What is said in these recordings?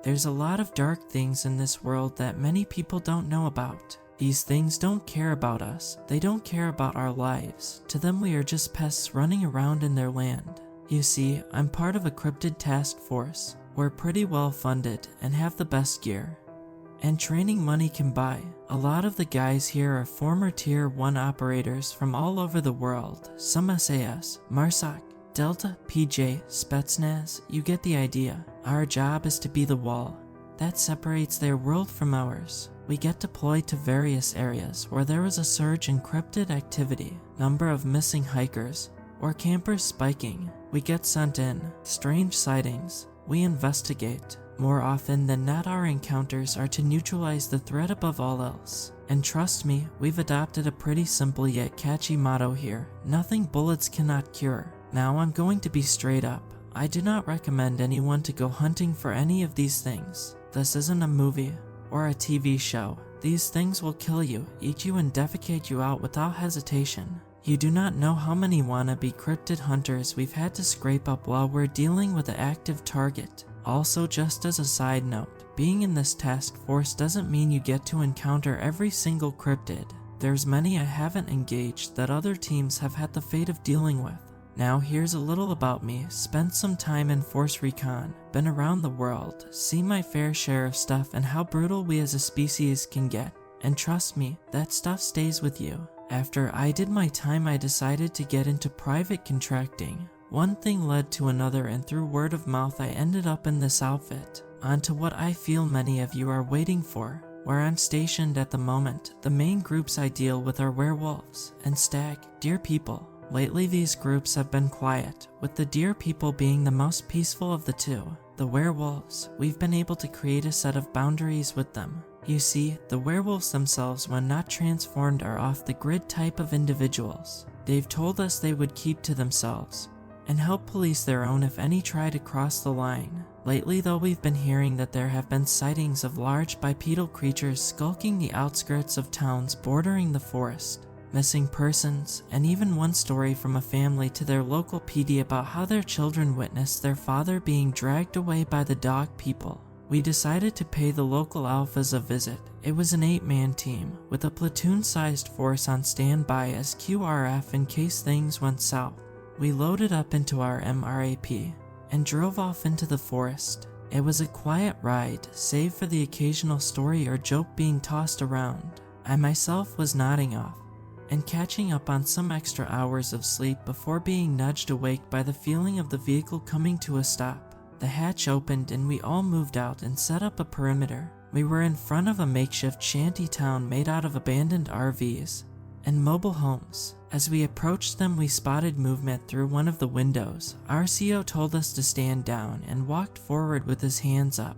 There's a lot of dark things in this world that many people don't know about. These things don't care about us, they don't care about our lives. To them we are just pests running around in their land. You see, I'm part of a cryptid task force. We're pretty well funded and have the best gear and training money can buy. A lot of the guys here are former Tier 1 operators from all over the world. Some SAS, MARSOC, Delta, PJ, Spetsnaz, you get the idea. Our job is to be the wall that separates their world from ours. We get deployed to various areas where there is a surge in cryptid activity, number of missing hikers, or campers spiking. We get sent in, strange sightings, we investigate. More often than not, our encounters are to neutralize the threat above all else. And trust me, we've adopted a pretty simple yet catchy motto here: nothing bullets cannot cure. Now I'm going to be straight up. I do not recommend anyone to go hunting for any of these things. This isn't a movie or a TV show. These things will kill you, eat you and defecate you out without hesitation. You do not know how many wannabe cryptid hunters we've had to scrape up while we're dealing with an active target. Also, just as a side note, being in this task force doesn't mean you get to encounter every single cryptid. There's many I haven't engaged that other teams have had the fate of dealing with. Now here's a little about me. Spent some time in Force Recon, been around the world, seen my fair share of stuff and how brutal we as a species can get. And trust me, that stuff stays with you. After I did my time, I decided to get into private contracting. One thing led to another and through word of mouth I ended up in this outfit. On to what I feel many of you are waiting for. Where I'm stationed at the moment, the main groups I deal with are werewolves and stag, deer people. Lately these groups have been quiet, with the deer people being the most peaceful of the two. The werewolves, we've been able to create a set of boundaries with them. You see, the werewolves themselves, when not transformed, are off-the-grid type of individuals. They've told us they would keep to themselves and help police their own if any try to cross the line. Lately though, we've been hearing that there have been sightings of large bipedal creatures skulking the outskirts of towns bordering the forest, missing persons, and even one story from a family to their local PD about how their children witnessed their father being dragged away by the dog people. We decided to pay the local alphas a visit. It was an 8-man team, with a platoon-sized force on standby as QRF in case things went south. We loaded up into our MRAP and drove off into the forest. It was a quiet ride, save for the occasional story or joke being tossed around. I myself was nodding off and catching up on some extra hours of sleep before being nudged awake by the feeling of the vehicle coming to a stop. The hatch opened and we all moved out and set up a perimeter. We were in front of a makeshift shanty town made out of abandoned RVs and mobile homes. As we approached them, we spotted movement through one of the windows. Our CO told us to stand down and walked forward with his hands up.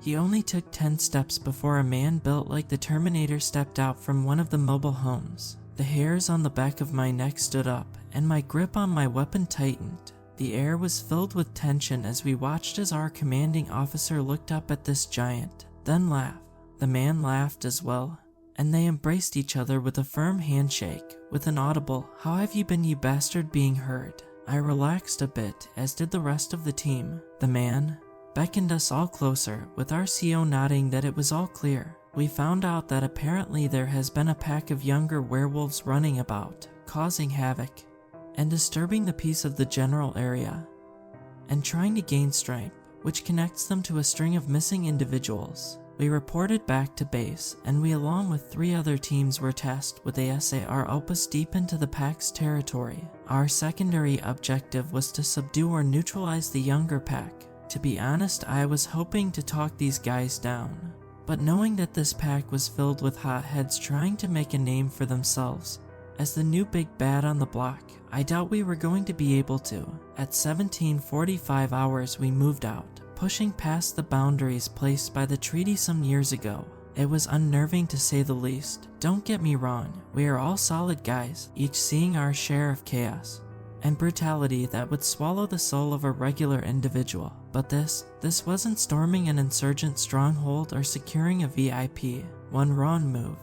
He only took 10 steps before a man built like the Terminator stepped out from one of the mobile homes. The hairs on the back of my neck stood up and my grip on my weapon tightened. The air was filled with tension as we watched as our commanding officer looked up at this giant, then laughed. The man laughed as well, and they embraced each other with a firm handshake, with an audible, "How have you been, you bastard?" being heard. I relaxed a bit, as did the rest of the team. The man beckoned us all closer, with our CO nodding that it was all clear. We found out that apparently there has been a pack of younger werewolves running about, causing havoc and disturbing the peace of the general area, and trying to gain strength, which connects them to a string of missing individuals. We reported back to base, and we along with 3 other teams were tasked with a SAR opus deep into the pack's territory. Our secondary objective was to subdue or neutralize the younger pack. To be honest, I was hoping to talk these guys down, but knowing that this pack was filled with hotheads trying to make a name for themselves as the new big bad on the block, I doubt we were going to be able to. At 17:45 hours we moved out, pushing past the boundaries placed by the treaty some years ago. It was unnerving to say the least. Don't get me wrong, we are all solid guys, each seeing our share of chaos and brutality that would swallow the soul of a regular individual. But this wasn't storming an insurgent stronghold or securing a VIP. One wrong move,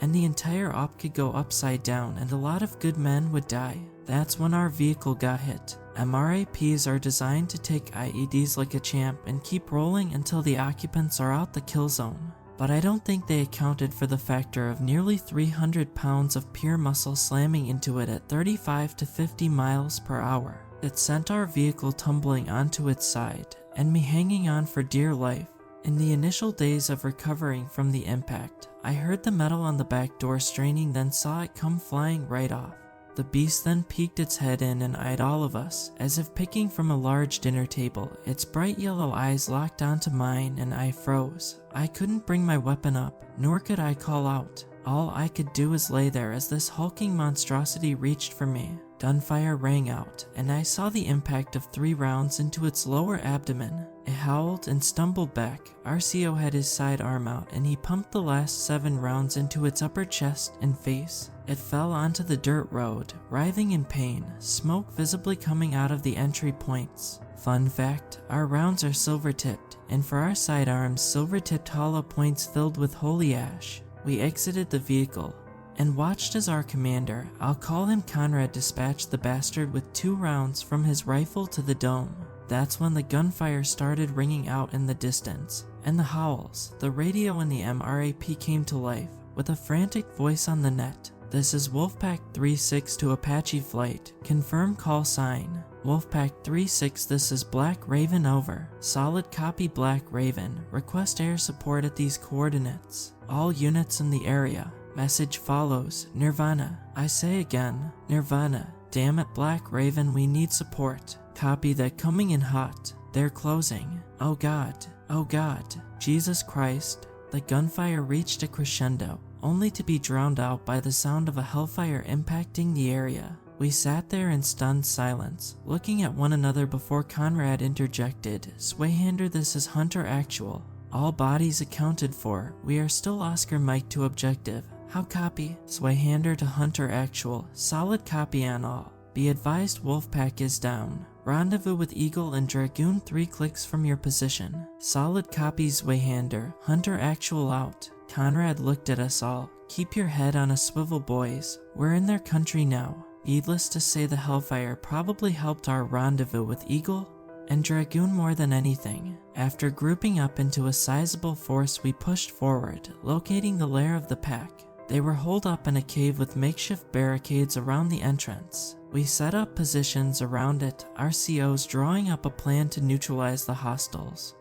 and the entire op could go upside down and a lot of good men would die. That's when our vehicle got hit. MRAPs are designed to take IEDs like a champ and keep rolling until the occupants are out the kill zone. But I don't think they accounted for the factor of nearly 300 pounds of pure muscle slamming into it at 35 to 50 miles per hour. It sent our vehicle tumbling onto its side, and me hanging on for dear life. In the initial days of recovering from the impact, I heard the metal on the back door straining, then saw it come flying right off. The beast then peeked its head in and eyed all of us, as if picking from a large dinner table. Its bright yellow eyes locked onto mine and I froze. I couldn't bring my weapon up, nor could I call out. All I could do was lay there as this hulking monstrosity reached for me. Gunfire rang out, and I saw the impact of 3 rounds into its lower abdomen. It howled and stumbled back. RCO had his sidearm out, and he pumped the last 7 rounds into its upper chest and face. It fell onto the dirt road, writhing in pain, smoke visibly coming out of the entry points. Fun fact, our rounds are silver-tipped, and for our sidearms, silver-tipped hollow points filled with holy ash. We exited the vehicle and watched as our commander, I'll call him Conrad, dispatched the bastard with 2 rounds from his rifle to the dome. That's when the gunfire started ringing out in the distance, and the howls. The radio in the MRAP came to life, with a frantic voice on the net. This is Wolfpack 36 to Apache Flight. Confirm call sign. Wolfpack 36, this is Black Raven over. Solid copy Black Raven. Request air support at these coordinates. All units in the area. Message follows. Nirvana. I say again, Nirvana. Damn it, Black Raven, we need support. Copy that, coming in hot. They're closing. Oh God. Oh God. Jesus Christ. The gunfire reached a crescendo, only to be drowned out by the sound of a hellfire impacting the area. We sat there in stunned silence, looking at one another before Conrad interjected, Swayhander, this is Hunter Actual. All bodies accounted for. We are still Oscar Mike to objective. How copy? Swayhander to Hunter Actual. Solid copy on all. Be advised, Wolfpack is down. Rendezvous with Eagle and Dragoon 3 clicks from your position. Solid copy, Swayhander. Hunter Actual out. Conrad looked at us all. Keep your head on a swivel, boys. We're in their country now. Needless to say, the hellfire probably helped our rendezvous with Eagle and Dragoon more than anything. After grouping up into a sizable force, we pushed forward, locating the lair of the pack. They were holed up in a cave with makeshift barricades around the entrance. We set up positions around it, RCOs drawing up a plan to neutralize the hostiles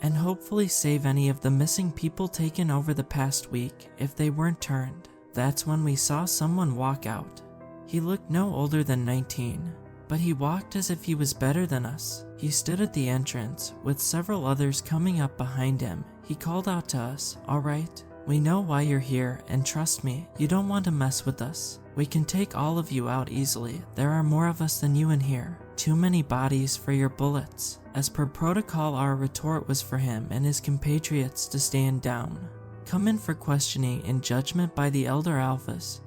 and hopefully save any of the missing people taken over the past week if they weren't turned. That's when we saw someone walk out. He looked no older than 19, but he walked as if he was better than us. He stood at the entrance, with several others coming up behind him. He called out to us, "All right, we know why you're here, and trust me, you don't want to mess with us. We can take all of you out easily. There are more of us than you in here. Too many bodies for your bullets." As per protocol, our retort was for him and his compatriots to stand down, come in for questioning and judgment by the Elder Alphas,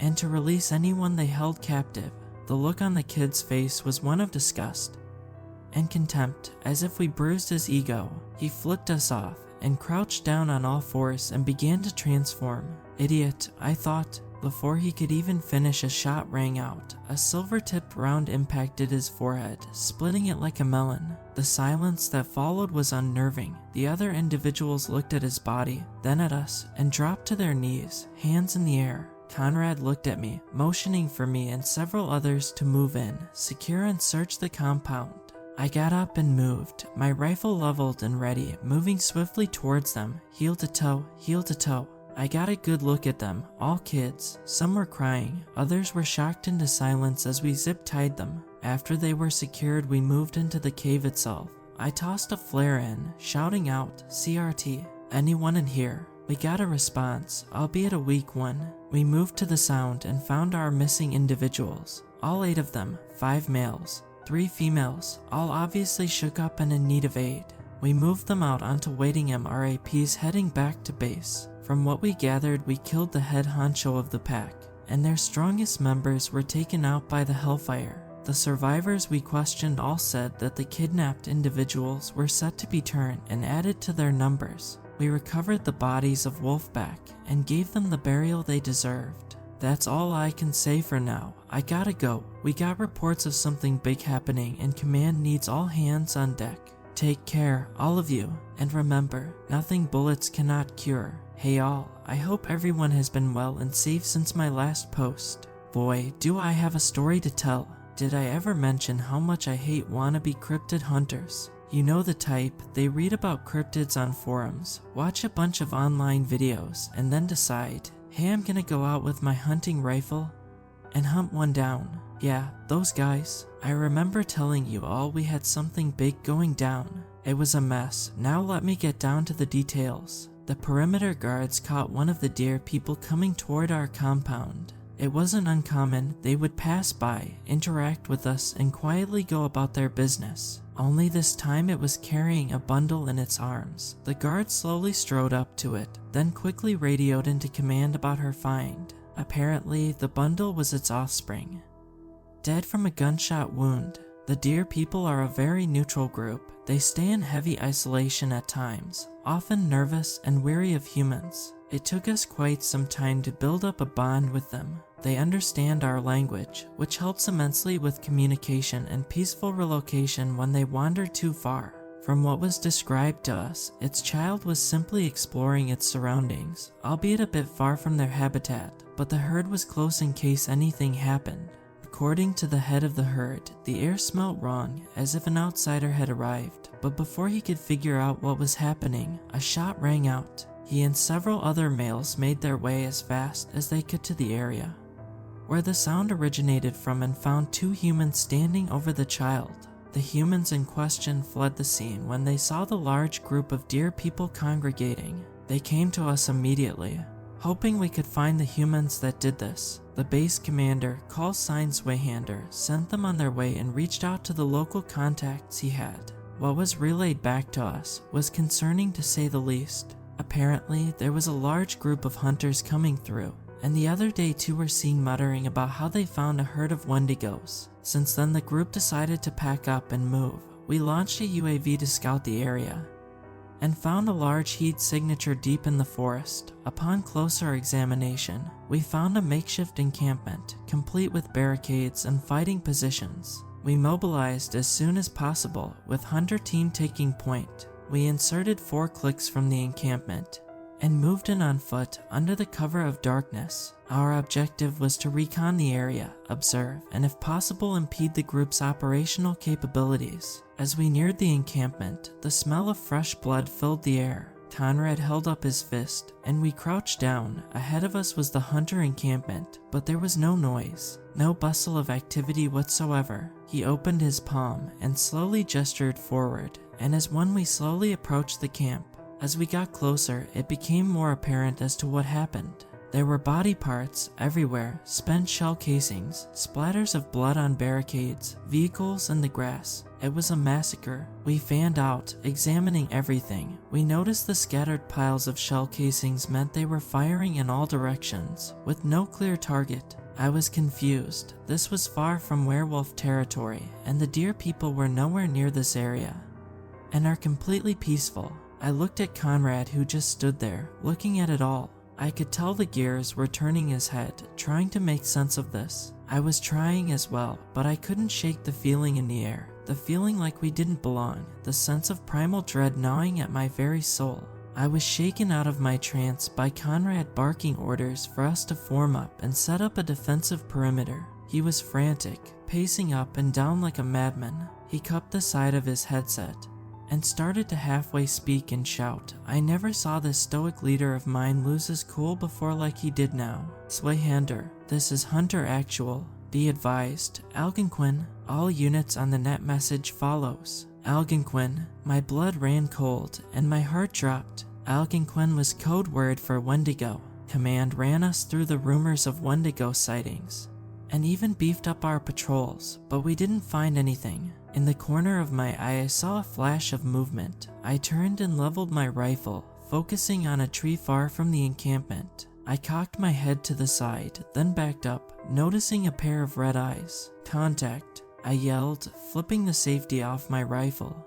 and to release anyone they held captive. The look on the kid's face was one of disgust and contempt, as if we bruised his ego. He flicked us off and crouched down on all fours and began to transform. Idiot, I thought. Before he could even finish, a shot rang out. A silver-tipped round impacted his forehead, splitting it like a melon. The silence that followed was unnerving. The other individuals looked at his body, then at us, and dropped to their knees, hands in the air. Conrad looked at me, motioning for me and several others to move in, secure and search the compound. I got up and moved, my rifle leveled and ready, moving swiftly towards them, heel to toe, heel to toe. I got a good look at them, all kids. Some were crying, others were shocked into silence as we zip-tied them. After they were secured, we moved into the cave itself. I tossed a flare in, shouting out, "CRT, anyone in here?" We got a response, albeit a weak one. We moved to the sound and found our missing individuals. All 8 of them, 5 males, 3 females, all obviously shook up and in need of aid. We moved them out onto waiting MRAPs heading back to base. From what we gathered, we killed the head honcho of the pack, and their strongest members were taken out by the hellfire. The survivors we questioned all said that the kidnapped individuals were set to be turned and added to their numbers. We recovered the bodies of Wolfpack and gave them the burial they deserved. That's all I can say for now. I gotta go. We got reports of something big happening and command needs all hands on deck. Take care, all of you, and remember, nothing bullets cannot cure. Hey all, I hope everyone has been well and safe since my last post. Boy, do I have a story to tell. Did I ever mention how much I hate wannabe cryptid hunters? You know the type, they read about cryptids on forums, watch a bunch of online videos, and then decide, hey, I'm gonna go out with my hunting rifle and hunt one down. Yeah, those guys. I remember telling you all we had something big going down. It was a mess. Now let me get down to the details. The perimeter guards caught one of the deer people coming toward our compound. It wasn't uncommon, they would pass by, interact with us, and quietly go about their business. Only this time it was carrying a bundle in its arms. The guard slowly strode up to it, then quickly radioed into command about her find. Apparently, the bundle was its offspring. Dead from a gunshot wound. The deer people are a very neutral group. They stay in heavy isolation at times, often nervous and weary of humans. It took us quite some time to build up a bond with them. They understand our language, which helps immensely with communication and peaceful relocation when they wander too far. From what was described to us, its child was simply exploring its surroundings, albeit a bit far from their habitat, but the herd was close in case anything happened. According to the head of the herd, the air smelt wrong, as if an outsider had arrived, but before he could figure out what was happening, a shot rang out. He and several other males made their way as fast as they could to the area where the sound originated from and found two humans standing over the child. The humans in question fled the scene when they saw the large group of deer people congregating. They came to us immediately, hoping we could find the humans that did this. The base commander, call sign Swayhander, sent them on their way and reached out to the local contacts he had. What was relayed back to us was concerning to say the least. Apparently, there was a large group of hunters coming through, and the other day two were seen muttering about how they found a herd of Wendigos. Since then, the group decided to pack up and move. We launched a UAV to scout the area and found a large heat signature deep in the forest. Upon closer examination, we found a makeshift encampment, complete with barricades and fighting positions. We mobilized as soon as possible, with Hunter team taking point. We inserted 4 clicks from the encampment and moved in on foot under the cover of darkness. Our objective was to recon the area, observe, and if possible impede the group's operational capabilities. As we neared the encampment, the smell of fresh blood filled the air. Conrad held up his fist, and we crouched down. Ahead of us was the hunter encampment, but there was no noise, no bustle of activity whatsoever. He opened his palm and slowly gestured forward, and as we slowly approached the camp. As we got closer, it became more apparent as to what happened. There were body parts everywhere, spent shell casings, splatters of blood on barricades, vehicles, and the grass. It was a massacre. We fanned out, examining everything. We noticed the scattered piles of shell casings meant they were firing in all directions, with no clear target. I was confused. This was far from werewolf territory, and the deer people were nowhere near this area, and are completely peaceful. I looked at Conrad, who just stood there, looking at it all. I could tell the gears were turning his head, trying to make sense of this. I was trying as well, but I couldn't shake the feeling in the air. The feeling like we didn't belong, the sense of primal dread gnawing at my very soul. I was shaken out of my trance by Conrad barking orders for us to form up and set up a defensive perimeter. He was frantic, pacing up and down like a madman. He cupped the side of his headset and started to halfway speak and shout. I never saw this stoic leader of mine lose his cool before like he did now. Swayhander, this is Hunter Actual. Be advised, Algonquin. All units on the net message follows. Algonquin. My blood ran cold and my heart dropped. Algonquin was code word for Wendigo. Command ran us through the rumors of Wendigo sightings and even beefed up our patrols, but we didn't find anything. In the corner of my eye, I saw a flash of movement. I turned and leveled my rifle, focusing on a tree far from the encampment. I cocked my head to the side, then backed up, noticing a pair of red eyes. Contact, I yelled, flipping the safety off my rifle,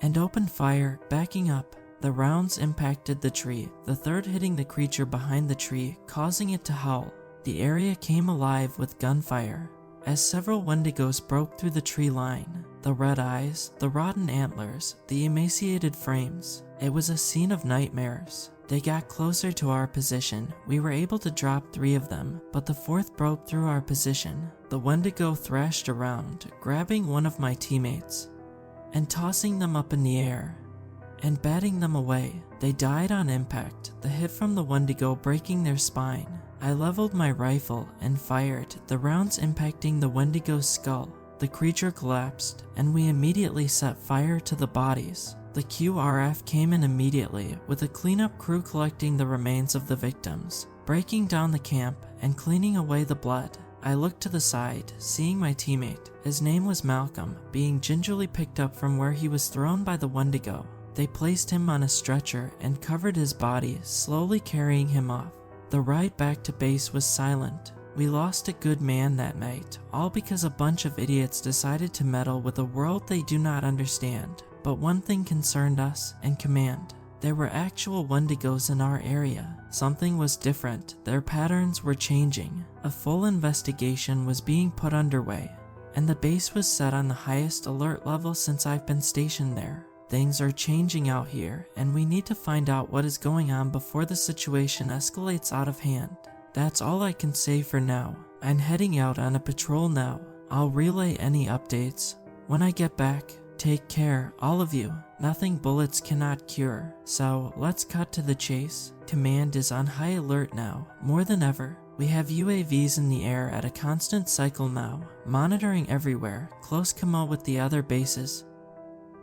and opened fire, backing up. The rounds impacted the tree, the third hitting the creature behind the tree, causing it to howl. the area came alive with gunfire as several Wendigos broke through the tree line. The red eyes, the rotten antlers, the emaciated frames. It was a scene of nightmares. They got closer to our position. We were able to drop 3 of them, but the 4th broke through our position. The Wendigo thrashed around, grabbing one of my teammates and tossing them up in the air and batting them away. They died on impact, the hit from the Wendigo breaking their spine. I leveled my rifle and fired, the rounds impacting the Wendigo's skull. The creature collapsed, and we immediately set fire to the bodies. The QRF came in immediately, with a cleanup crew collecting the remains of the victims, breaking down the camp and cleaning away the blood. I looked to the side, seeing my teammate, his name was Malcolm, being gingerly picked up from where he was thrown by the Wendigo. They placed him on a stretcher and covered his body, slowly carrying him off. The ride back to base was silent. We lost a good man that night, all because a bunch of idiots decided to meddle with a world they do not understand. But one thing concerned us and command. There were actual Wendigos in our area. Something was different. Their patterns were changing. A full investigation was being put underway, and the base was set on the highest alert level since I've been stationed there. Things are changing out here, and we need to find out what is going on before the situation escalates out of hand. That's all I can say for now. I'm heading out on a patrol now. I'll relay any updates when I get back. Take care, all of you. Nothing bullets cannot cure. So, let's cut to the chase. Command is on high alert now, more than ever. We have UAVs in the air at a constant cycle now, monitoring everywhere, close commo with the other bases,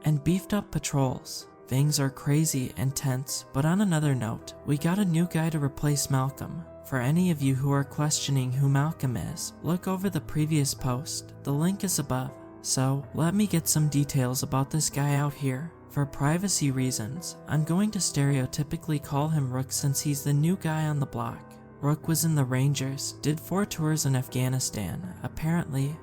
and beefed up patrols. Things are crazy and tense, but on another note, we got a new guy to replace Malcolm. For any of you who are questioning who Malcolm is, look over the previous post. The link is above. So, let me get some details about this guy out here. For privacy reasons, I'm going to stereotypically call him Rook since he's the new guy on the block. Rook was in the Rangers, did 4 tours in Afghanistan. Apparently,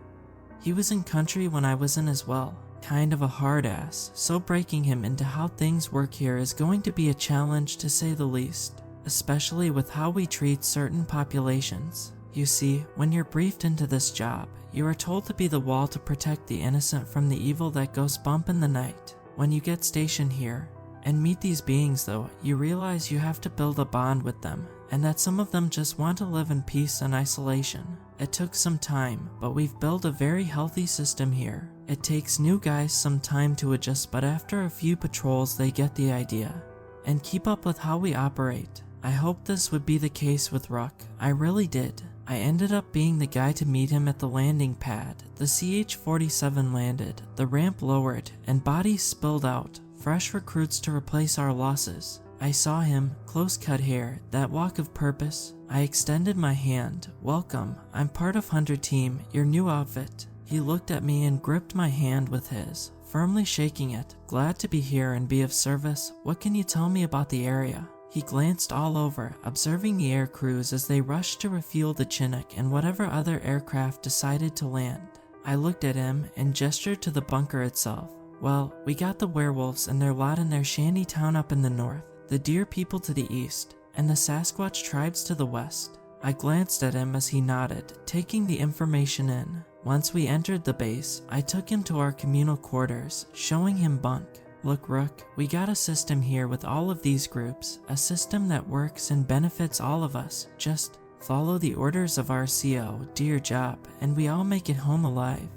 he was in country when I was in as well. Kind of a hard ass, so breaking him into how things work here is going to be a challenge to say the least, especially with how we treat certain populations. You see, when you're briefed into this job, you are told to be the wall to protect the innocent from the evil that goes bump in the night. When you get stationed here and meet these beings though, you realize you have to build a bond with them, and that some of them just want to live in peace and isolation. It took some time, but we've built a very healthy system here. It takes new guys some time to adjust, but after a few patrols they get the idea and keep up with how we operate. I hoped this would be the case with Rook. I really did. I ended up being the guy to meet him at the landing pad. The CH-47 landed, the ramp lowered, and bodies spilled out. Fresh recruits to replace our losses. I saw him, close-cut hair, that walk of purpose. I extended my hand. Welcome, I'm part of Hunter Team, your new outfit. He looked at me and gripped my hand with his, firmly shaking it. Glad to be here and be of service. What can you tell me about the area? He glanced all over, observing the air crews as they rushed to refuel the Chinook and whatever other aircraft decided to land. I looked at him and gestured to the bunker itself. Well, we got the werewolves and their lot in their shanty town up in the north, the deer people to the east, and the Sasquatch tribes to the west. I glanced at him as he nodded, taking the information in. Once we entered the base, I took him to our communal quarters, showing him bunk. Look, Rook, we got a system here with all of these groups, a system that works and benefits all of us. Just follow the orders of our CO, do your job, and we all make it home alive.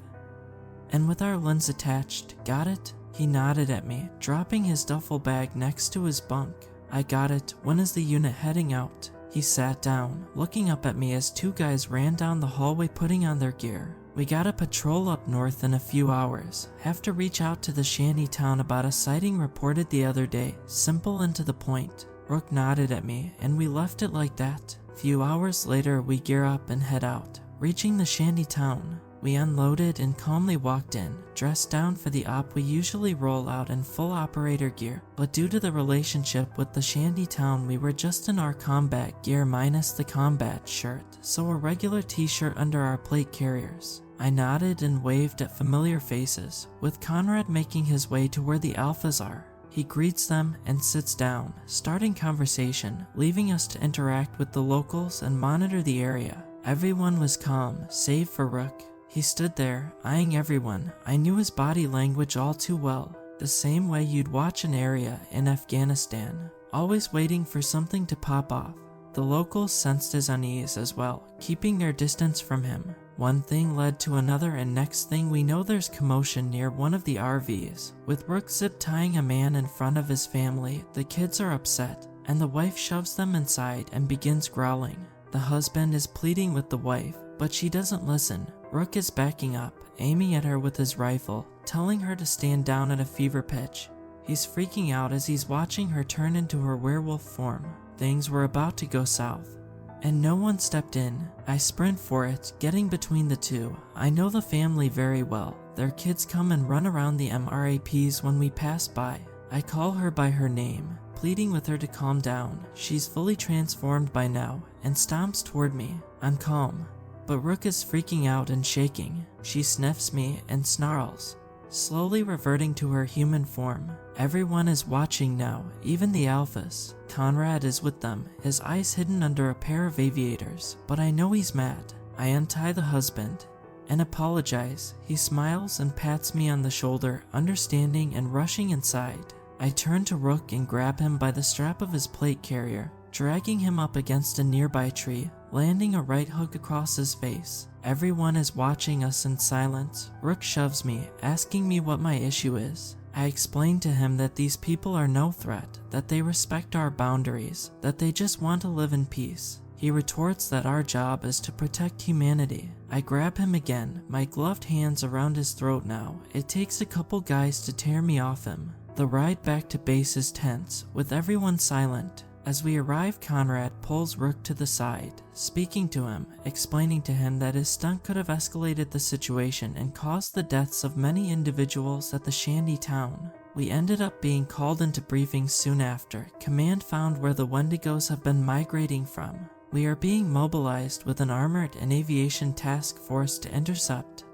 And with our lens attached, got it? He nodded at me, dropping his duffel bag next to his bunk. I got it. When is the unit heading out? He sat down, looking up at me as 2 guys ran down the hallway putting on their gear. We got a patrol up north in a few hours. Have to reach out to the shanty town about a sighting reported the other day. Simple and to the point. Rook nodded at me, and we left it like that. Few hours later, we gear up and head out. Reaching the shanty town, we unloaded and calmly walked in, dressed down for the op we usually roll out in full operator gear, but due to the relationship with the shanty town we were just in our combat gear minus the combat shirt, so a regular t-shirt under our plate carriers. I nodded and waved at familiar faces, with Conrad making his way to where the alphas are. He greets them and sits down, starting conversation, leaving us to interact with the locals and monitor the area. Everyone was calm, save for Rook. He stood there, eyeing everyone. I knew his body language all too well, the same way you'd watch an area in Afghanistan, always waiting for something to pop off. The locals sensed his unease as well, keeping their distance from him. One thing led to another, and next thing we know there's commotion near one of the RVs, with Rook zip-tying a man in front of his family. The kids are upset, and the wife shoves them inside and begins growling. The husband is pleading with the wife, but she doesn't listen. Rook is backing up, aiming at her with his rifle, telling her to stand down at a fever pitch. He's freaking out as he's watching her turn into her werewolf form. Things were about to go south, and no one stepped in. I sprint for it, getting between the two. I know the family very well. Their kids come and run around the MRAPs when we pass by. I call her by her name, pleading with her to calm down. She's fully transformed by now and stomps toward me. I'm calm, but Rook is freaking out and shaking. She sniffs me and snarls, slowly reverting to her human form. Everyone is watching now, even the alphas. Conrad is with them, his eyes hidden under a pair of aviators, but I know he's mad. I untie the husband and apologize. He smiles and pats me on the shoulder, understanding and rushing inside. I turn to Rook and grab him by the strap of his plate carrier, dragging him up against a nearby tree, landing a right hook across his face. Everyone is watching us in silence. Rook shoves me, asking me what my issue is. I explain to him that these people are no threat, that they respect our boundaries, that they just want to live in peace. He retorts that our job is to protect humanity. I grab him again, my gloved hands around his throat now. It takes a couple guys to tear me off him. The ride back to base is tense, with everyone silent. As we arrive, Conrad pulls Rook to the side, speaking to him, explaining to him that his stunt could have escalated the situation and caused the deaths of many individuals at the shanty town. We ended up being called into briefings soon after. Command found where the Wendigos have been migrating from. We are being mobilized with an armored and aviation task force to intercept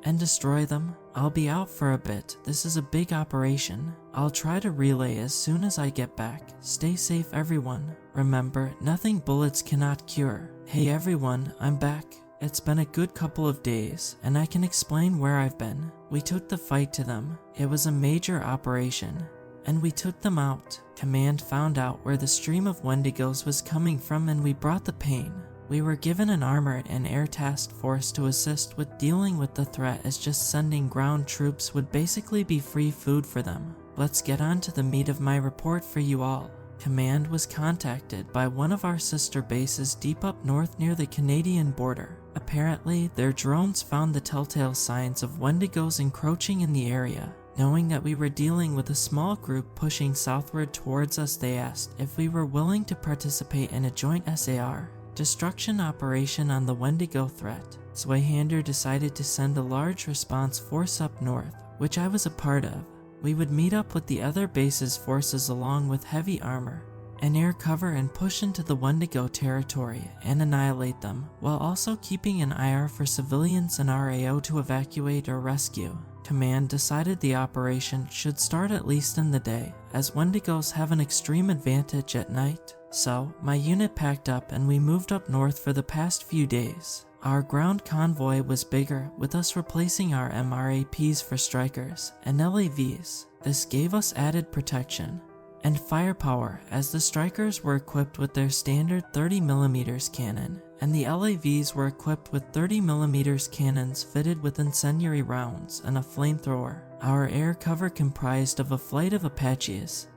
and destroy them. I'll be out for a bit. This is a big operation. I'll try to relay as soon as I get back. Stay safe, everyone. Remember, nothing bullets cannot cure. Hey everyone, I'm back. It's been a good couple of days, and I can explain where I've been. We took the fight to them. It was a major operation, and we took them out. Command found out where the stream of Wendigos was coming from, and we brought the pain. We were given an armored and air task force to assist with dealing with the threat, as just sending ground troops would basically be free food for them. Let's get on to the meat of my report for you all. Command was contacted by one of our sister bases deep up north near the Canadian border. Apparently, their drones found the telltale signs of Wendigos encroaching in the area. Knowing that we were dealing with a small group pushing southward towards us, they asked if we were willing to participate in a joint SAR destruction operation on the Wendigo threat. Zweihander decided to send a large response force up north, which I was a part of. We would meet up with the other base's forces along with heavy armor and air cover and push into the Wendigo territory and annihilate them, while also keeping an eye out for civilians and RAO to evacuate or rescue. Command decided the operation should start at least in the day, as Wendigos have an extreme advantage at night. So, my unit packed up and we moved up north for the past few days. Our ground convoy was bigger, with us replacing our MRAPs for strikers and LAVs. This gave us added protection and firepower, as the strikers were equipped with their standard 30mm cannon, and the LAVs were equipped with 30mm cannons fitted with incendiary rounds and a flamethrower. Our air cover comprised of a flight of Apaches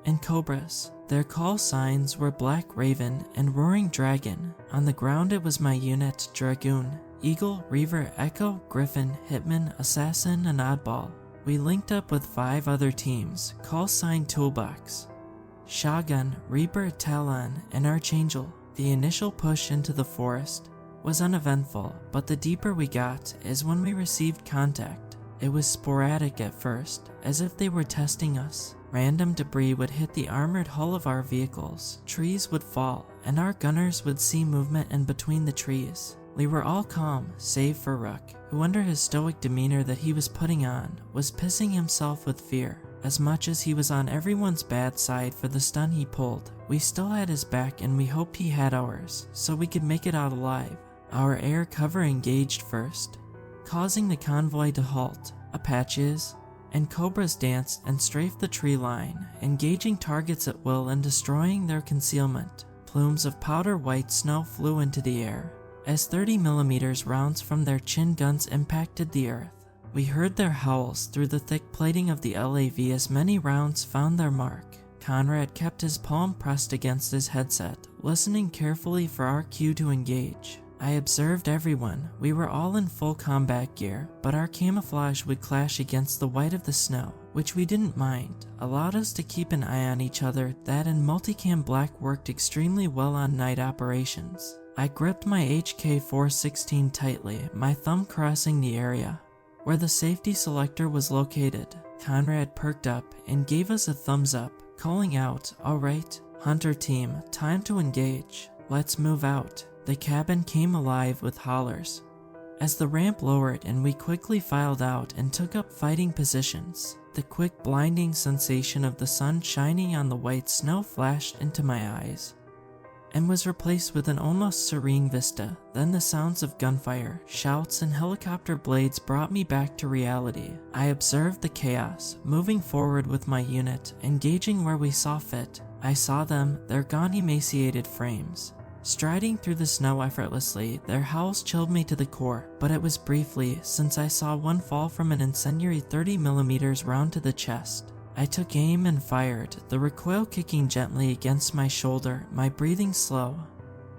and Cobras. Their call signs were Black Raven and Roaring Dragon. On the ground it was my unit, Dragoon, Eagle, Reaver, Echo, Griffin, Hitman, Assassin, and Oddball. We linked up with 5 other teams, call sign Toolbox, Shotgun, Reaper, Talon, and Archangel. The initial push into the forest was uneventful, but the deeper we got is when we received contact. It was sporadic at first, as if they were testing us. Random debris would hit the armored hull of our vehicles, trees would fall, and our gunners would see movement in between the trees. We were all calm, save for Rook, who under his stoic demeanor that he was putting on, was pissing himself with fear. As much as he was on everyone's bad side for the stun he pulled, we still had his back and we hoped he had ours, so we could make it out alive. Our air cover engaged first, causing the convoy to halt. Apaches and cobras danced and strafed the tree line, engaging targets at will and destroying their concealment. Plumes of powder white snow flew into the air as 30mm rounds from their chin guns impacted the earth. We heard their howls through the thick plating of the LAV as many rounds found their mark. Conrad kept his palm pressed against his headset, listening carefully for our cue to engage. I observed everyone. We were all in full combat gear, but our camouflage would clash against the white of the snow, which we didn't mind, allowed us to keep an eye on each other. That and multicam black worked extremely well on night operations. I gripped my HK-416 tightly, my thumb caressing the area where the safety selector was located. Conrad perked up and gave us a thumbs up, calling out, "All right, Hunter team, time to engage. Let's move out." The cabin came alive with hollers as the ramp lowered and we quickly filed out and took up fighting positions. The quick blinding sensation of the sun shining on the white snow flashed into my eyes and was replaced with an almost serene vista. Then the sounds of gunfire, shouts, and helicopter blades brought me back to reality. I observed the chaos, moving forward with my unit, engaging where we saw fit. I saw them, their gaunt emaciated frames, striding through the snow effortlessly. Their howls chilled me to the core, but it was briefly, since I saw one fall from an incendiary 30mm round to the chest. I took aim and fired, the recoil kicking gently against my shoulder, my breathing slow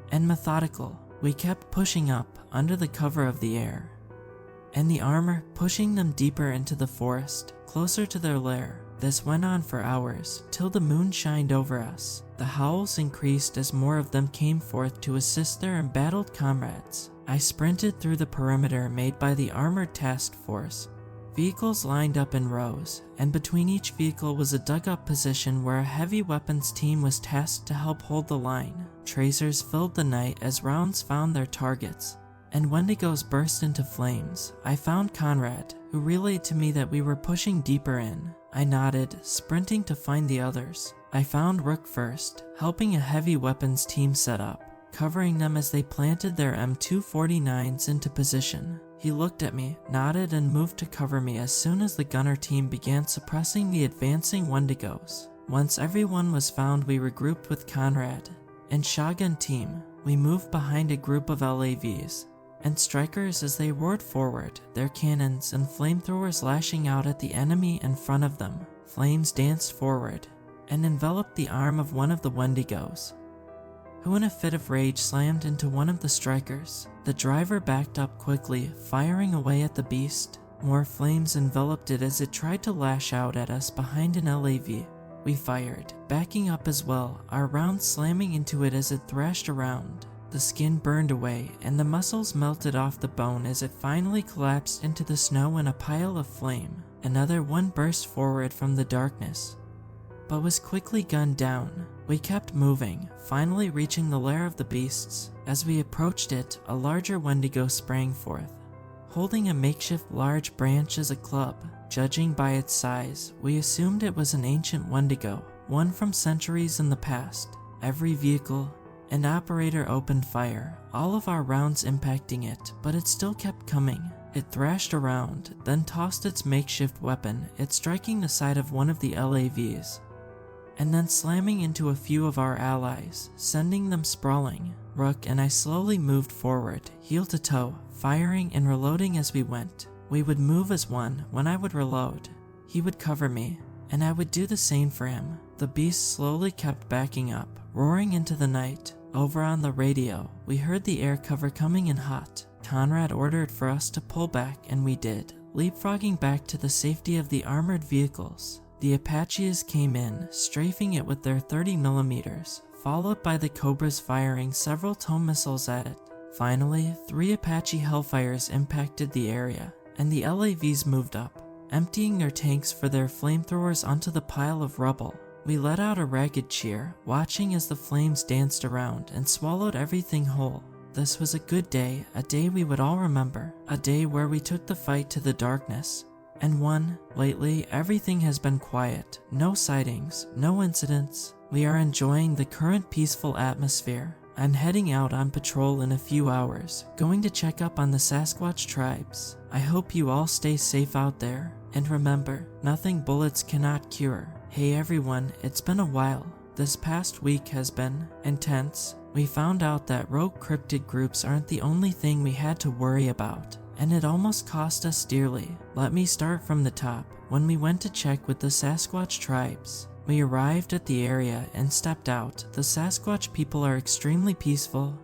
and methodical. We kept pushing up under the cover of the air and the armor, pushing them deeper into the forest, closer to their lair. This went on for hours, till the moon shined over us. The howls increased as more of them came forth to assist their embattled comrades. I sprinted through the perimeter made by the armored task force. Vehicles lined up in rows, and between each vehicle was a dug-up position where a heavy weapons team was tasked to help hold the line. Tracers filled the night as rounds found their targets, and Wendigos burst into flames. I found Conrad, who relayed to me that we were pushing deeper in. I nodded, sprinting to find the others. I found Rook first, helping a heavy weapons team set up, covering them as they planted their M249s into position. He looked at me, nodded, and moved to cover me as soon as the gunner team began suppressing the advancing Wendigos. Once everyone was found, we regrouped with Conrad and shotgun team. We moved behind a group of LAVs and strikers as they roared forward, their cannons and flamethrowers lashing out at the enemy in front of them. Flames danced forward and enveloped the arm of one of the Wendigos, who in a fit of rage slammed into one of the strikers. The driver backed up quickly, firing away at the beast. More flames enveloped it as it tried to lash out at us behind an LAV. We fired, backing up as well, our rounds slamming into it as it thrashed around. The skin burned away, and the muscles melted off the bone as it finally collapsed into the snow in a pile of flame. Another one burst forward from the darkness, but was quickly gunned down. We kept moving, finally reaching the lair of the beasts. As we approached it, a larger Wendigo sprang forth, holding a makeshift large branch as a club. Judging by its size, we assumed it was an ancient Wendigo, one from centuries in the past. Every vehicle and operator opened fire, all of our rounds impacting it, but it still kept coming. It thrashed around, then tossed its makeshift weapon, it striking the side of one of the LAVs, and then slamming into a few of our allies, sending them sprawling. Rook and I slowly moved forward, heel to toe, firing and reloading as we went. We would move as one. When I would reload, he would cover me, and I would do the same for him. The beast slowly kept backing up, roaring into the night. Over on the radio, we heard the air cover coming in hot. Conrad ordered for us to pull back, and we did, leapfrogging back to the safety of the armored vehicles. The Apaches came in, strafing it with their 30mm, followed by the Cobras firing several tome missiles at it. Finally, 3 Apache Hellfires impacted the area, and the LAVs moved up, emptying their tanks for their flamethrowers onto the pile of rubble. We let out a ragged cheer, watching as the flames danced around and swallowed everything whole. This was a good day, a day we would all remember, a day where we took the fight to the darkness, and won. Lately, everything has been quiet, no sightings, no incidents. We are enjoying the current peaceful atmosphere. I'm heading out on patrol in a few hours, going to check up on the Sasquatch tribes. I hope you all stay safe out there, and remember, nothing bullets cannot cure. Hey everyone, it's been a while. This past week has been intense. We found out that rogue cryptid groups aren't the only thing we had to worry about, and it almost cost us dearly. Let me start from the top. When we went to check with the Sasquatch tribes, we arrived at the area and stepped out. The Sasquatch people are extremely peaceful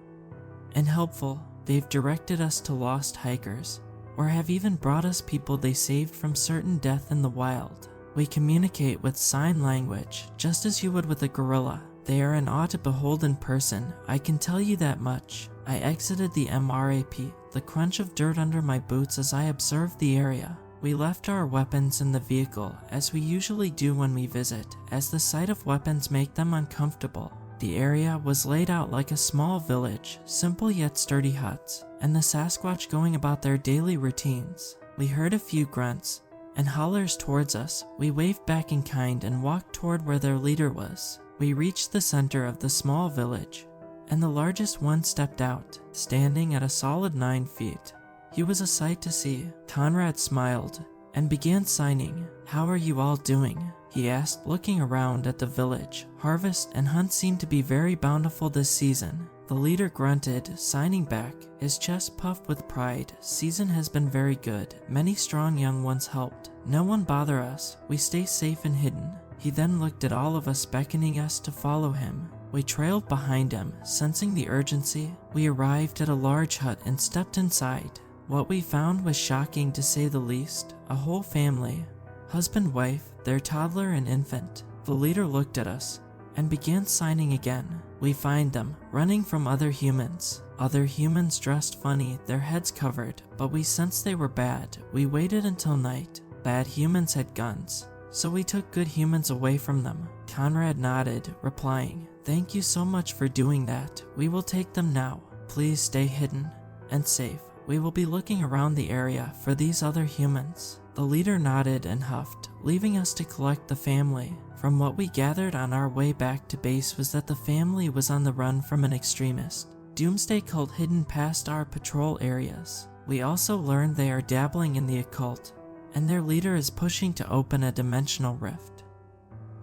and helpful. They've directed us to lost hikers, or have even brought us people they saved from certain death in the wild. We communicate with sign language, just as you would with a gorilla. They are an awe to behold in person, I can tell you that much. I exited the MRAP, the crunch of dirt under my boots as I observed the area. We left our weapons in the vehicle, as we usually do when we visit, as the sight of weapons make them uncomfortable. The area was laid out like a small village, simple yet sturdy huts, and the Sasquatch going about their daily routines. We heard a few grunts and hollers towards us. We waved back in kind and walked toward where their leader was. We reached the center of the small village, and the largest one stepped out, standing at a solid 9 feet. He was a sight to see. Conrad smiled and began signing. "How are you all doing?" he asked, looking around at the village. "Harvest and hunt seem to be very bountiful this season." The leader grunted, signing back, his chest puffed with pride. "Season has been very good. Many strong young ones helped. No one bother us. We stay safe and hidden." He then looked at all of us, beckoning us to follow him. We trailed behind him, sensing the urgency. We arrived at a large hut and stepped inside. What we found was shocking to say the least. A whole family, husband, wife, their toddler and infant. The leader looked at us and began signing again. We find them running from other humans. Other humans dressed funny, their heads covered, but we sensed they were bad. We waited until night. Bad humans had guns, so we took good humans away from them. Conrad nodded, replying, "Thank you so much for doing that. We will take them now. Please stay hidden and safe. We will be looking around the area for these other humans." The leader nodded and huffed, leaving us to collect the family. From what we gathered on our way back to base was that the family was on the run from an extremist doomsday cult hidden past our patrol areas. We also learned they are dabbling in the occult, and their leader is pushing to open a dimensional rift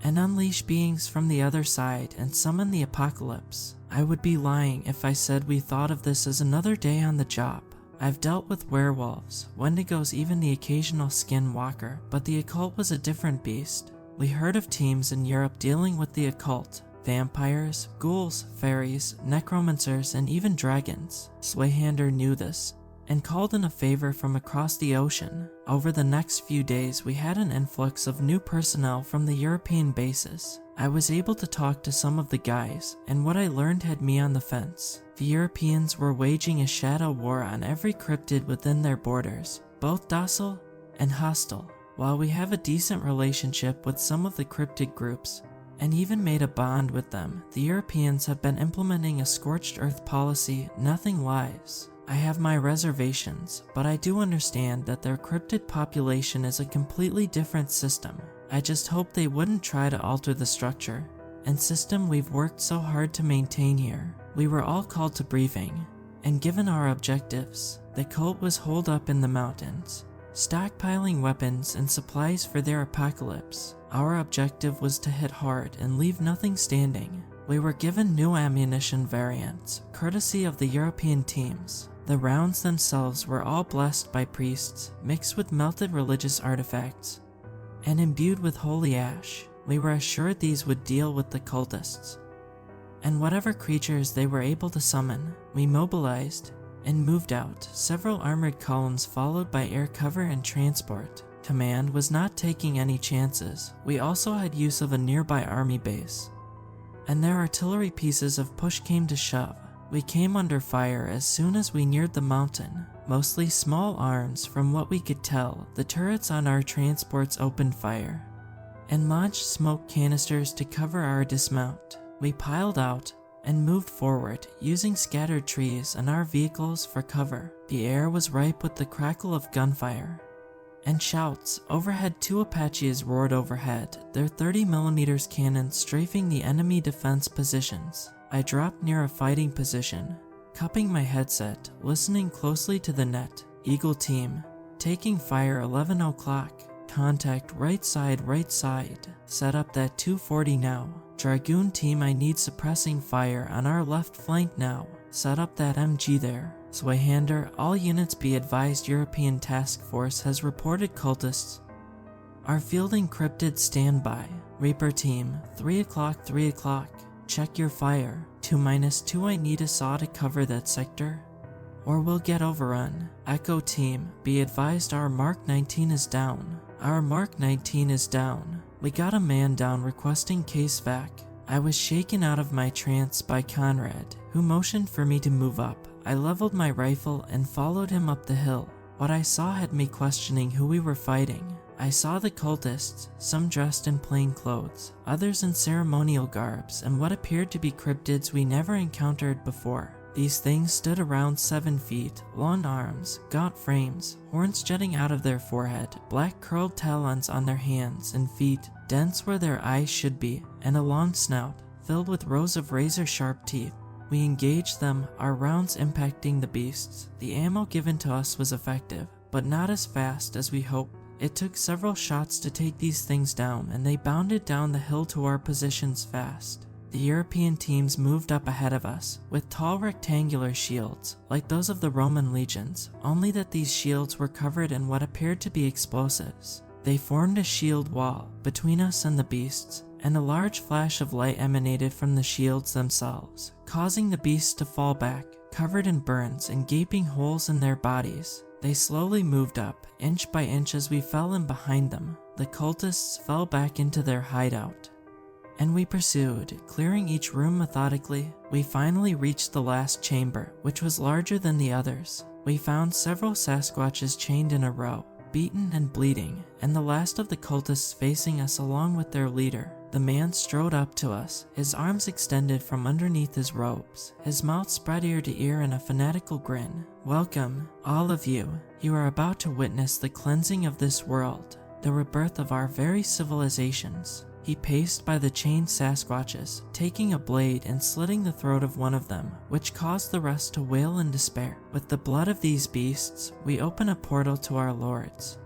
and unleash beings from the other side and summon the apocalypse. I would be lying if I said we thought of this as another day on the job. I've dealt with werewolves, wendigos, even the occasional skinwalker, but the occult was a different beast. We heard of teams in Europe dealing with the occult, vampires, ghouls, fairies, necromancers, and even dragons. Swayhander knew this and called in a favor from across the ocean. Over the next few days, we had an influx of new personnel from the European bases. I was able to talk to some of the guys, and what I learned had me on the fence. The Europeans were waging a shadow war on every cryptid within their borders, both docile and hostile. While we have a decent relationship with some of the cryptid groups, and even made a bond with them, the Europeans have been implementing a scorched earth policy, nothing lives. I have my reservations, but I do understand that their cryptid population is a completely different system. I just hope they wouldn't try to alter the structure and system we've worked so hard to maintain here. We were all called to briefing and given our objectives. The cult was holed up in the mountains, stockpiling weapons and supplies for their apocalypse. Our objective was to hit hard and leave nothing standing. We were given new ammunition variants, courtesy of the European teams. The rounds themselves were all blessed by priests, mixed with melted religious artifacts, and imbued with holy ash. We were assured these would deal with the cultists and whatever creatures they were able to summon. We mobilized and moved out, several armored columns followed by air cover and transport. Command was not taking any chances. We also had use of a nearby army base, and their artillery pieces if push came to shove. We came under fire as soon as we neared the mountain, mostly small arms from what we could tell. The turrets on our transports opened fire and launched smoke canisters to cover our dismount. We piled out and moved forward, using scattered trees and our vehicles for cover. The air was ripe with the crackle of gunfire and shouts. Overhead, 2 Apaches roared overhead, their 30mm cannons strafing the enemy defense positions. I dropped near a fighting position, cupping my headset, listening closely to the net. Eagle team, taking fire 11 o'clock. Contact right side. Set up that 240 now. Dragoon team, I need suppressing fire on our left flank now. Set up that MG there. Swayhander, all units be advised, European Task Force has reported cultists are fielding cryptid standby. Reaper team, 3 o'clock. Check your fire. 2-2, I need a saw to cover that sector, or we'll get overrun. Echo team, be advised our Mark 19 is down. We got a man down requesting case vac. I was shaken out of my trance by Conrad, who motioned for me to move up. I leveled my rifle and followed him up the hill. What I saw had me questioning who we were fighting. I saw the cultists, some dressed in plain clothes, others in ceremonial garbs, and what appeared to be cryptids we never encountered before. These things stood around 7 feet, long arms, gaunt frames, horns jutting out of their forehead, black curled talons on their hands and feet, dense where their eyes should be, and a long snout, filled with rows of razor-sharp teeth. We engaged them, our rounds impacting the beasts. The ammo given to us was effective, but not as fast as we hoped. It took several shots to take these things down, and they bounded down the hill to our positions fast. The European teams moved up ahead of us, with tall rectangular shields, like those of the Roman legions, only that these shields were covered in what appeared to be explosives. They formed a shield wall between us and the beasts, and a large flash of light emanated from the shields themselves, causing the beasts to fall back, covered in burns and gaping holes in their bodies. They slowly moved up, inch by inch as we fell in behind them. The cultists fell back into their hideout, and we pursued, clearing each room methodically. We finally reached the last chamber, which was larger than the others. We found several Sasquatches chained in a row, beaten and bleeding, and the last of the cultists facing us along with their leader. The man strode up to us, his arms extended from underneath his robes, his mouth spread ear to ear in a fanatical grin. Welcome, all of you. You are about to witness the cleansing of this world, the rebirth of our very civilizations. He paced by the chained Sasquatches, taking a blade and slitting the throat of one of them, which caused the rest to wail in despair. With the blood of these beasts, we open a portal to our lords,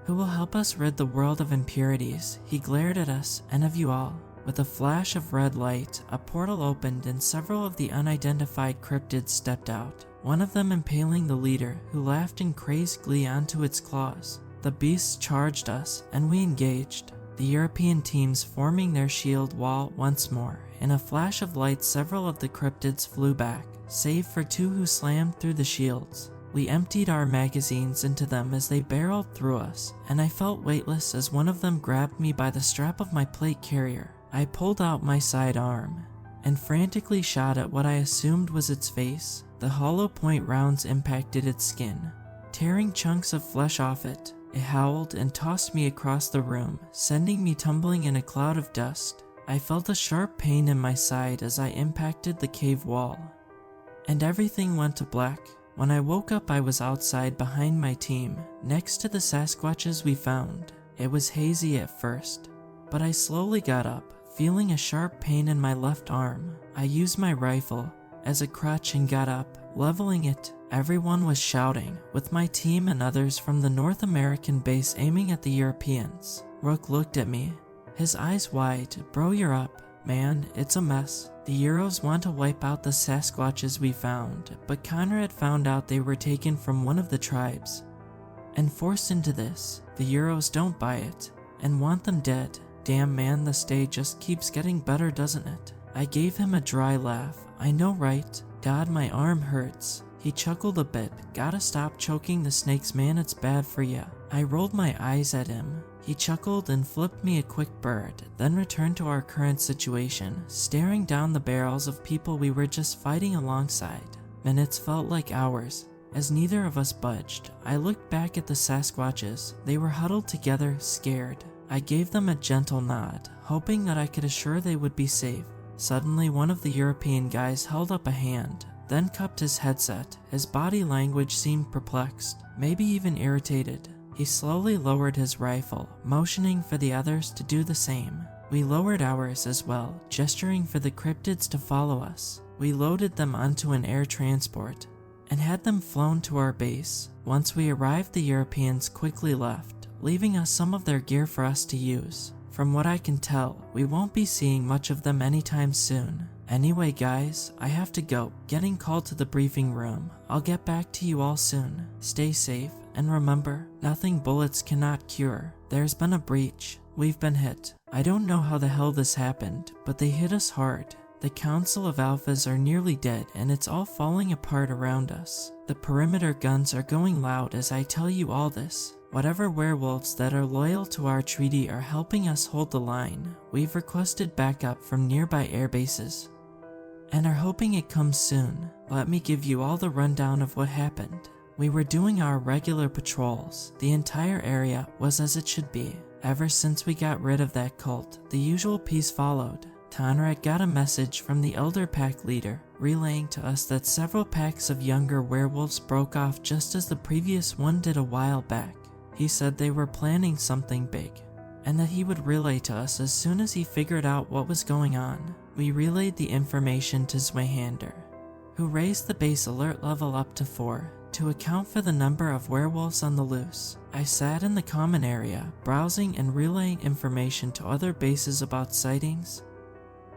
who will help us rid the world of impurities. He glared at us and of you all. With a flash of red light, a portal opened and several of the unidentified cryptids stepped out, one of them impaling the leader, who laughed in crazed glee onto its claws. The beasts charged us, and we engaged, the European teams forming their shield wall once more. In a flash of light, several of the cryptids flew back, save for 2 who slammed through the shields. We emptied our magazines into them as they barreled through us, and I felt weightless as one of them grabbed me by the strap of my plate carrier. I pulled out my side arm and frantically shot at what I assumed was its face. The hollow point rounds impacted its skin, tearing chunks of flesh off it. It howled and tossed me across the room, sending me tumbling in a cloud of dust. I felt a sharp pain in my side as I impacted the cave wall, and everything went to black. When I woke up, I was outside behind my team, next to the Sasquatches we found. It was hazy at first, but I slowly got up, feeling a sharp pain in my left arm. I used my rifle as a crutch and got up, leveling it. Everyone was shouting, with my team and others from the North American base aiming at the Europeans. Rook looked at me, his eyes wide. Bro, you're up. Man, it's a mess. The Euros want to wipe out the Sasquatches we found, but Conrad found out they were taken from one of the tribes and forced into this. The Euros don't buy it and want them dead. Damn man, the stay just keeps getting better, doesn't it? I gave him a dry laugh. I know, right? God, my arm hurts. He chuckled a bit. Gotta stop choking the snakes, man, it's bad for ya. I rolled my eyes at him. He chuckled and flipped me a quick bird, then returned to our current situation, staring down the barrels of people we were just fighting alongside. Minutes felt like hours, as neither of us budged. I looked back at the Sasquatches. They were huddled together, scared. I gave them a gentle nod, hoping that I could assure they would be safe. Suddenly, one of the European guys held up a hand, then cupped his headset. His body language seemed perplexed, maybe even irritated. He slowly lowered his rifle, motioning for the others to do the same. We lowered ours as well, gesturing for the cryptids to follow us. We loaded them onto an air transport and had them flown to our base. Once we arrived, the Europeans quickly left, leaving us some of their gear for us to use. From what I can tell, we won't be seeing much of them anytime soon. Anyway guys, I have to go, getting called to the briefing room. I'll get back to you all soon. Stay safe, and remember, nothing bullets cannot cure. There's been a breach. We've been hit. I don't know how the hell this happened, but they hit us hard. The Council of Alphas are nearly dead and it's all falling apart around us. The perimeter guns are going loud as I tell you all this. Whatever werewolves that are loyal to our treaty are helping us hold the line. We've requested backup from nearby air bases and are hoping it comes soon. Let me give you all the rundown of what happened. We were doing our regular patrols. The entire area was as it should be. Ever since we got rid of that cult, the usual peace followed. Conrad got a message from the Elder Pack leader, relaying to us that several packs of younger werewolves broke off just as the previous one did a while back. He said they were planning something big, and that he would relay to us as soon as he figured out what was going on. We relayed the information to Zweihander, who raised the base alert level up to 4, to account for the number of werewolves on the loose. I sat in the common area, browsing and relaying information to other bases about sightings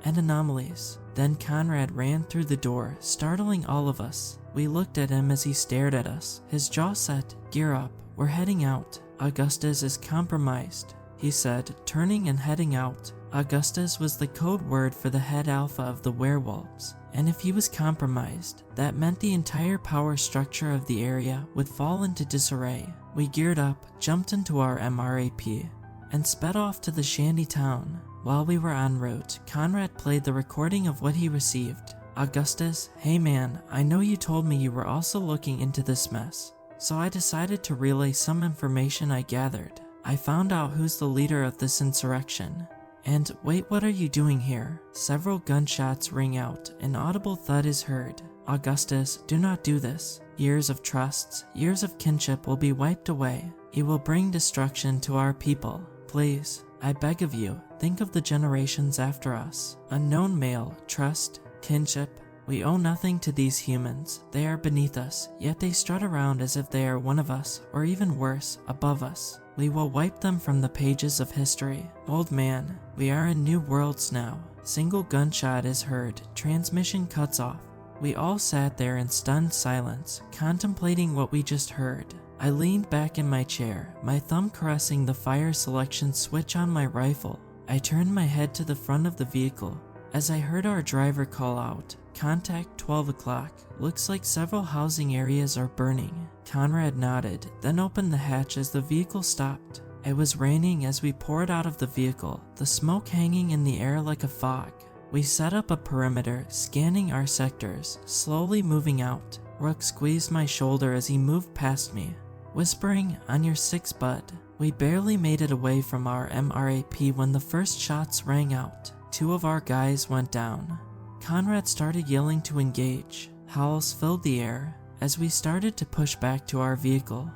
and anomalies. Then Conrad ran through the door, startling all of us. We looked at him as he stared at us, his jaw set. Gear up, we're heading out. Augustus is compromised, he said, turning and heading out. Augustus was the code word for the head alpha of the werewolves, and if he was compromised, that meant the entire power structure of the area would fall into disarray. We geared up, jumped into our MRAP, and sped off to the shanty town. While we were en route, Conrad played the recording of what he received. Augustus, hey man, I know you told me you were also looking into this mess, so I decided to relay some information I gathered. I found out who's the leader of this insurrection. And wait, what are you doing here? Several gunshots ring out, an audible thud is heard. Augustus, do not do this. Years of trusts, years of kinship will be wiped away. It will bring destruction to our people. Please, I beg of you, think of the generations after us. Unknown male, trust, kinship. We owe nothing to these humans. They are beneath us, yet they strut around as if they are one of us, or even worse, above us. We will wipe them from the pages of history. Old man, we are in new worlds now. Single gunshot is heard, transmission cuts off. We all sat there in stunned silence, contemplating what we just heard. I leaned back in my chair, my thumb caressing the fire selection switch on my rifle. I turned my head to the front of the vehicle as I heard our driver call out, "Contact 12 o'clock. Looks like several housing areas are burning." Conrad nodded, then opened the hatch as the vehicle stopped. It was raining as we poured out of the vehicle, the smoke hanging in the air like a fog. We set up a perimeter, scanning our sectors, slowly moving out. Rook squeezed my shoulder as he moved past me, whispering, "On your 6, bud." We barely made it away from our MRAP when the first shots rang out. 2 of our guys went down. Conrad started yelling to engage. Howls filled the air as we started to push back to our vehicle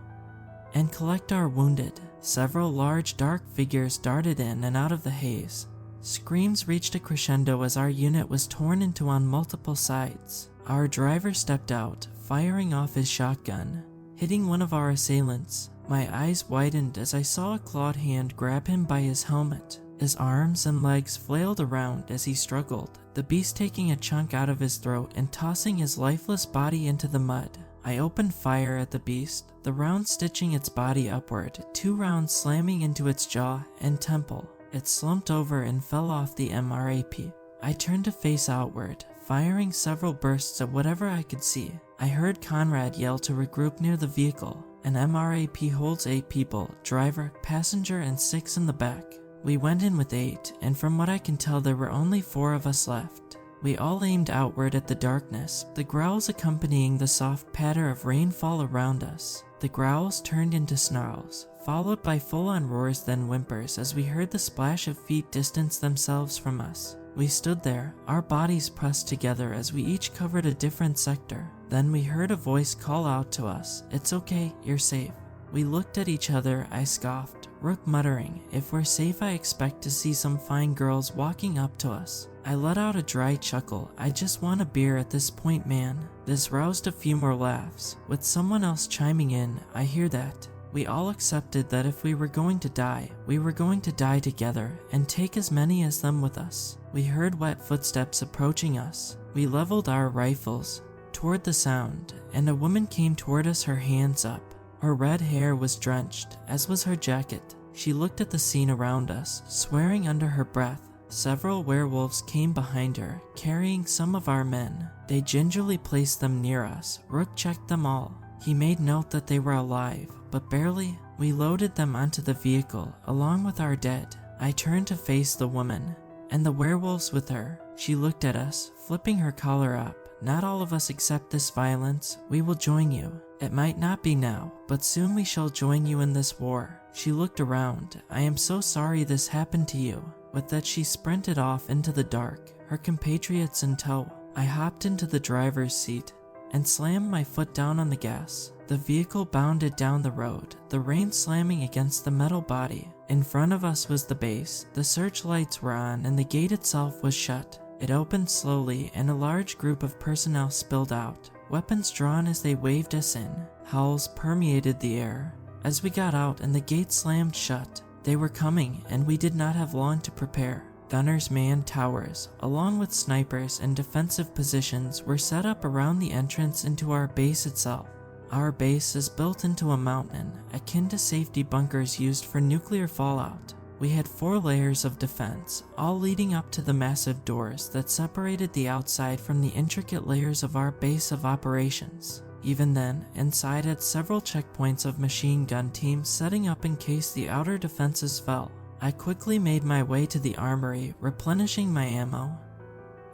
and collect our wounded. Several large dark figures darted in and out of the haze. Screams reached a crescendo as our unit was torn into on multiple sides. Our driver stepped out, firing off his shotgun, hitting one of our assailants. My eyes widened as I saw a clawed hand grab him by his helmet. His arms and legs flailed around as he struggled, the beast taking a chunk out of his throat and tossing his lifeless body into the mud. I opened fire at the beast, the round stitching its body upward, 2 rounds slamming into its jaw and temple. It slumped over and fell off the MRAP. I turned to face outward, firing several bursts at whatever I could see. I heard Conrad yell to regroup near the vehicle. An MRAP holds 8 people, driver, passenger, and 6 in the back. We went in with 8, and from what I can tell there were only 4 of us left. We all aimed outward at the darkness, the growls accompanying the soft patter of rainfall around us. The growls turned into snarls, followed by full-on roars then whimpers as we heard the splash of feet distance themselves from us. We stood there, our bodies pressed together as we each covered a different sector. Then we heard a voice call out to us, "It's okay, you're safe." We looked at each other, I scoffed. Rook muttering, "If we're safe, I expect to see some fine girls walking up to us." I let out a dry chuckle. "I just want a beer at this point, man." This roused a few more laughs, with someone else chiming in, "I hear that." We all accepted that if we were going to die, we were going to die together and take as many as them with us. We heard wet footsteps approaching us. We leveled our rifles toward the sound, and a woman came toward us, her hands up. Her red hair was drenched, as was her jacket. She looked at the scene around us, swearing under her breath. Several werewolves came behind her, carrying some of our men. They gingerly placed them near us. Rook checked them all. He made note that they were alive, but barely. We loaded them onto the vehicle, along with our dead. I turned to face the woman, and the werewolves with her. She looked at us, flipping her collar up. "Not all of us accept this violence. We will join you. It might not be now, but soon we shall join you in this war." She looked around. "I am so sorry this happened to you." With that, she sprinted off into the dark, her compatriots in tow. I hopped into the driver's seat and slammed my foot down on the gas. The vehicle bounded down the road, the rain slamming against the metal body. In front of us was the base. The searchlights were on and the gate itself was shut. It opened slowly and a large group of personnel spilled out, weapons drawn as they waved us in. Howls permeated the air as we got out and the gate slammed shut. They were coming, and we did not have long to prepare. Gunners manned towers, along with snipers, and defensive positions were set up around the entrance into our base itself. Our base is built into a mountain, akin to safety bunkers used for nuclear fallout. We had 4 layers of defense, all leading up to the massive doors that separated the outside from the intricate layers of our base of operations. Even then, inside had several checkpoints of machine gun teams setting up in case the outer defenses fell. I quickly made my way to the armory, replenishing my ammo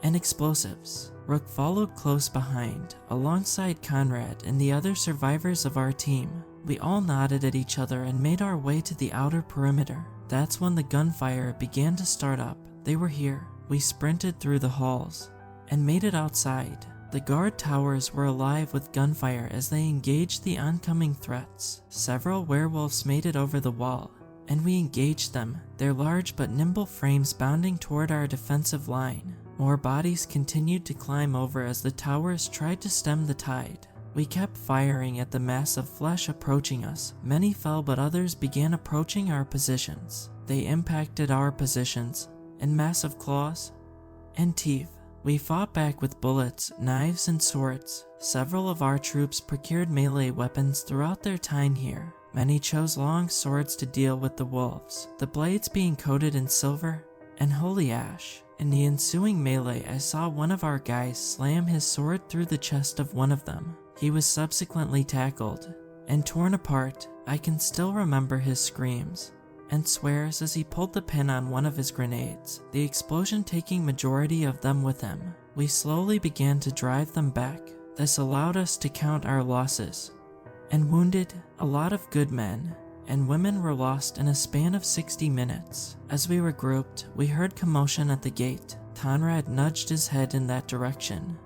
and explosives. Rook followed close behind, alongside Conrad and the other survivors of our team. We all nodded at each other and made our way to the outer perimeter. That's when the gunfire began to start up. They were here. We sprinted through the halls and made it outside. The guard towers were alive with gunfire as they engaged the oncoming threats. Several werewolves made it over the wall, and we engaged them, their large but nimble frames bounding toward our defensive line. More bodies continued to climb over as the towers tried to stem the tide. We kept firing at the mass of flesh approaching us. Many fell, but others began approaching our positions. They impacted our positions in massive claws and teeth. We fought back with bullets, knives, and swords. Several of our troops procured melee weapons throughout their time here. Many chose long swords to deal with the wolves, the blades being coated in silver and holy ash. In the ensuing melee, I saw one of our guys slam his sword through the chest of one of them. He was subsequently tackled and torn apart. I can still remember his screams and swears as he pulled the pin on one of his grenades, the explosion taking majority of them with him. We slowly began to drive them back. This allowed us to count our losses and wounded. A lot of good men and women were lost in a span of 60 minutes. As we regrouped, we heard commotion at the gate. Conrad nudged his head in that direction,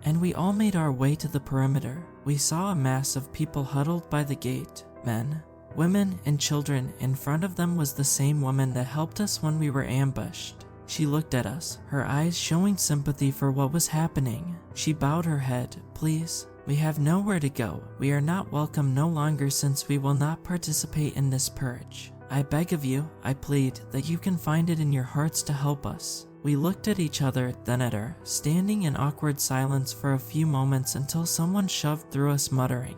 and we all made our way to the perimeter. We saw a mass of people huddled by the gate, men, women, and children. In front of them was the same woman that helped us when we were ambushed. She looked at us, her eyes showing sympathy for what was happening. She bowed her head. "Please, we have nowhere to go. We are not welcome no longer since we will not participate in this purge. I beg of you, I plead, that you can find it in your hearts to help us." We looked at each other, then at her, standing in awkward silence for a few moments until someone shoved through us muttering,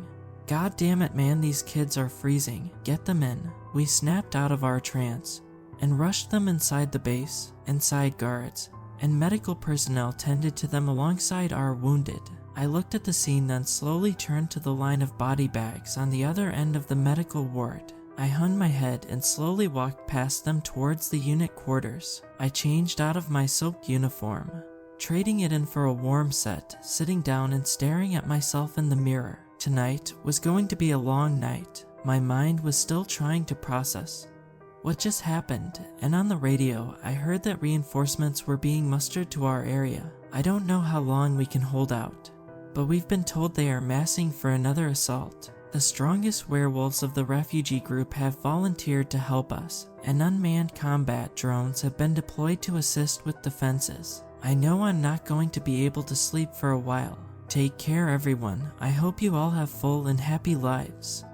"God damn it, man, these kids are freezing. Get them in." We snapped out of our trance and rushed them inside the base. Inside, guards and medical personnel tended to them alongside our wounded. I looked at the scene, then slowly turned to the line of body bags on the other end of the medical ward. I hung my head and slowly walked past them towards the unit quarters. I changed out of my soaked uniform, trading it in for a warm set, sitting down and staring at myself in the mirror. Tonight was going to be a long night. My mind was still trying to process what just happened, and on the radio, I heard that reinforcements were being mustered to our area. I don't know how long we can hold out, but we've been told they are massing for another assault. The strongest werewolves of the refugee group have volunteered to help us, and unmanned combat drones have been deployed to assist with defenses. I know I'm not going to be able to sleep for a while. Take care, everyone. I hope you all have full and happy lives.